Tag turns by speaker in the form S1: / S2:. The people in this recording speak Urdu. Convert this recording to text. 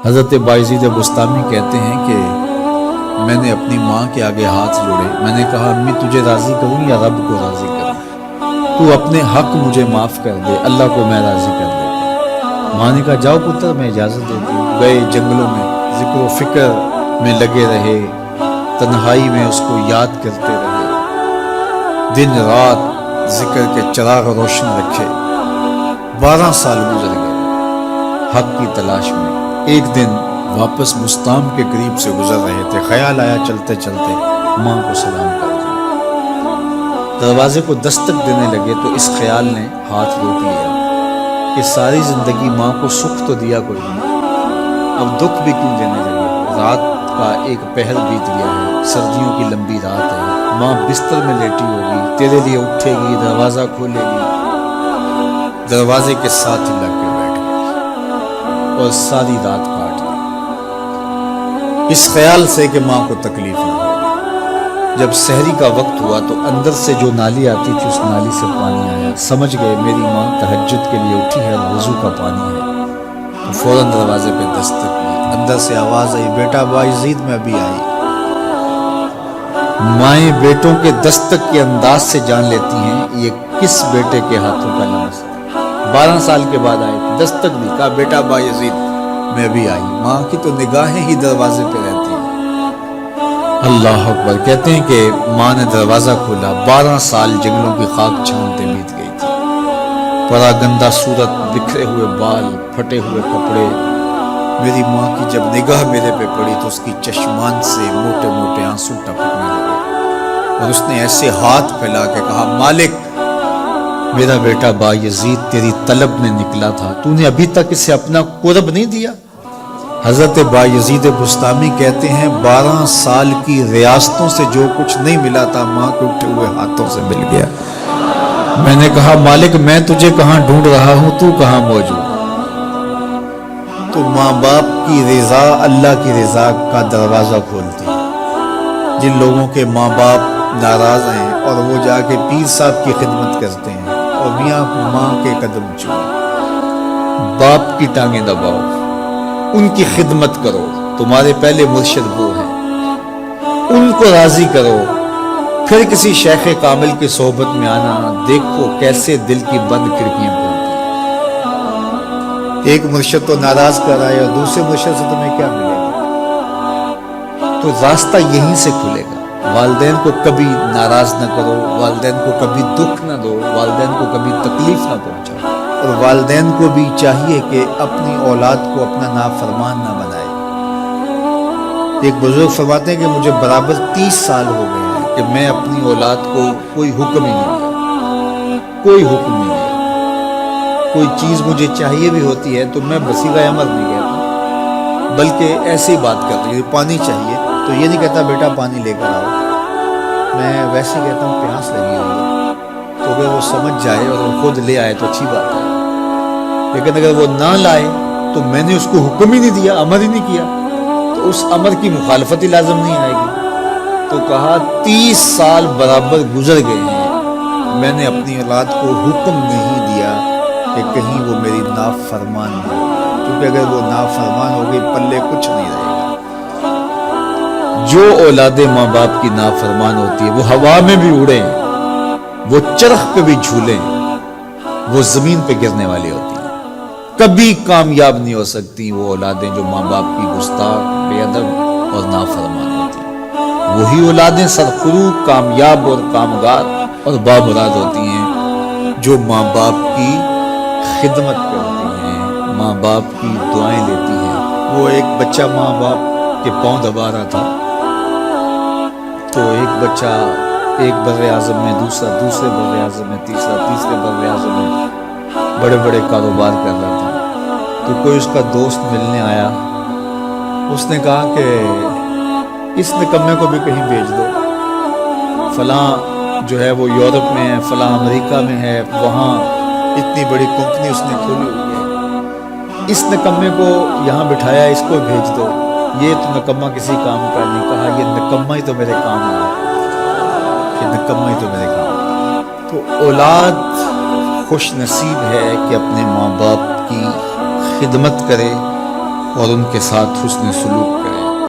S1: حضرت بایزید بستامی کہتے ہیں کہ میں نے اپنی ماں کے آگے ہاتھ جوڑے، میں نے کہا امی تجھے راضی کروں یا رب کو راضی کروں؟ تو اپنے حق مجھے معاف کر دے، اللہ کو میں راضی کر دیتا۔ ماں نے کہا جاؤ پتر میں اجازت دیتی ہوں۔ گئے جنگلوں میں ذکر و فکر میں لگے رہے، تنہائی میں اس کو یاد کرتے رہے، دن رات ذکر کے چراغ روشن رکھے۔ 12 سال گزر گئے حق کی تلاش میں۔ ایک دن واپس بستام کے قریب سے گزر رہے تھے، خیال آیا چلتے چلتے ماں کو سلام کر دیا۔ دروازے کو دستک دینے لگے تو اس خیال نے ہاتھ روک لیا کہ ساری زندگی ماں کو سکھ تو دیا کوئی نہیں، اب دکھ بھی کیوں دینے لگے؟ رات کا ایک پہر بیت گیا ہے، سردیوں کی لمبی رات ہے، ماں بستر میں لیٹی ہوگی، تیرے لیے اٹھے گی، دروازہ کھولے گی، دروازے کے ساتھ ہی لگ کے بیٹھ گئی اور ساری رات کاٹ گئی اس خیال سے کہ ماں کو تکلیف نہ ہو۔ جب سحری کا وقت ہوا تو اندر سے جو نالی آتی تھی اس نالی سے پانی آیا، سمجھ گئے میری ماں تہجد کے لیے اٹھی ہے اور وضو کا پانی ہے، تو فوراً دروازے پہ دستک کی۔ اندر سے آواز آئی بیٹا بایزید میں ابھی آئی۔ مائیں بیٹوں کے دستک کے انداز سے جان لیتی ہیں یہ کس بیٹے کے ہاتھوں کا لمس ہے۔ 12 سال کے بعد آئی تھی، دستک دی، کہا بیٹا بایزید میں ابھی آئی۔ ماں کی تو نگاہیں ہی دروازے پہ رہتی ہیں۔ اللہ اکبر۔ کہتے ہیں کہ ماں نے دروازہ کھولا، 12 سال جنگلوں کی خاک چھانتے بیت گئی تھی، پرا گندہ صورت، بکھرے ہوئے بال، پھٹے ہوئے کپڑے۔ میری ماں کی جب نگاہ میرے پہ پڑی تو اس کی چشمان سے موٹے موٹے آنسو ٹپکنے لگے اور اس نے ایسے ہاتھ پھیلا کے کہا مالک میرا بیٹا بایزید تیری طلب میں نکلا تھا، تو نے ابھی تک اسے اپنا قرب نہیں دیا۔ حضرت بایزید بستامی کہتے ہیں 12 سال کی ریاستوں سے جو کچھ نہیں ملا تھا ماں کے اٹھے ہوئے ہاتھوں سے مل گیا۔ میں نے کہا مالک میں تجھے کہاں ڈھونڈ رہا ہوں، تو کہاں موجود؟ تو ماں باپ کی رضا اللہ کی رضا کا دروازہ کھولتی ہے۔ جن لوگوں کے ماں باپ ناراض ہیں اور وہ جا کے پیر صاحب کی خدمت کرتے ہیں اور میاں ماں کے قدم چومو، باپ کی ٹانگیں دباؤ، ان کی خدمت کرو، تمہارے پہلے مرشد وہ ہیں، ان کو راضی کرو، پھر کسی شیخ کامل کی صحبت میں آنا، دیکھو کیسے دل کی بند کھڑکیاں کھلتی ہیں۔ ایک مرشد تو ناراض کر رہا ہے اور دوسرے مرشد سے تمہیں کیا ملے گا؟ تو راستہ یہیں سے کھلے گا۔ والدین کو کبھی ناراض نہ کرو، والدین کو کبھی دکھ نہ دو، والدین کو کبھی تکلیف نہ پہنچاؤ، اور والدین کو بھی چاہیے کہ اپنی اولاد کو اپنا نافرمان نہ بنائے۔ ایک بزرگ فرماتے ہیں کہ مجھے برابر 30 سال ہو گئے ہیں کہ میں اپنی اولاد کو کوئی حکم ہی نہیں دیا، کوئی حکم نہیں دیا۔ کوئی چیز مجھے چاہیے بھی ہوتی ہے تو میں بصیغہ امر نہیں کہتا، بلکہ ایسی بات کرتا ہوں، پانی چاہیے تو یہ نہیں کہتا بیٹا پانی لے کر آؤ، میں ویسے کہتا ہوں پیاس لگی ہوئی ہے، تو اگر وہ سمجھ جائے اور وہ خود لے آئے تو اچھی بات ہے، لیکن اگر وہ نہ لائے تو میں نے اس کو حکم ہی نہیں دیا، امر ہی نہیں کیا، تو اس امر کی مخالفت ہی لازم نہیں آئے گی۔ تو کہا 30 سال برابر گزر گئے ہیں، میں نے اپنی اولاد کو حکم نہیں دیا کہ کہیں وہ میری نافرمان نہ ہو، کیونکہ اگر وہ نافرمان ہو گئی پلے کچھ نہیں رہے گا۔ جو اولاد ماں باپ کی نافرمان ہوتی ہے وہ ہوا میں بھی اڑیں، وہ چرخ پہ بھی جھولیں، وہ زمین پہ گرنے والی ہوتی ہیں، کبھی کامیاب نہیں ہو سکتی وہ اولادیں جو ماں باپ کی گستاخ، بے ادب اور نافرمان ہوتی ہیں۔ وہی اولادیں سرخروغ، کامیاب اور کامگار اور بامراد ہوتی ہیں جو ماں باپ کی خدمت کرتی ہیں، ماں باپ کی دعائیں لیتی ہیں۔ وہ ایک بچہ ماں باپ کے پاؤں دبا رہا تھا تو ایک بچہ ایک بر اعظم میں، دوسرے بر اعظم میں، تیسرے بر اعظم میں بڑے بڑے کاروبار کر رہا تھا، تو کوئی اس کا دوست ملنے آیا، اس نے کہا کہ اس نکمے کو بھی کہیں بھیج دو، فلاں جو ہے وہ یورپ میں ہے، فلاں امریکہ میں ہے، وہاں اتنی بڑی کمپنی اس نے کھولی ہوئی ہے، اس نکمے کو یہاں بٹھایا، اس کو بھیج دو، یہ تو نکمہ کسی کام کا نہیں۔ کہا یہ نکمہ ہی تو میرے کام آیا، یہ نکمہ ہی تو میرے کام آیا۔ تو اولاد خوش نصیب ہے کہ اپنے ماں باپ کی خدمت کرے، اور ان کے ساتھ حسن سلوک کریں.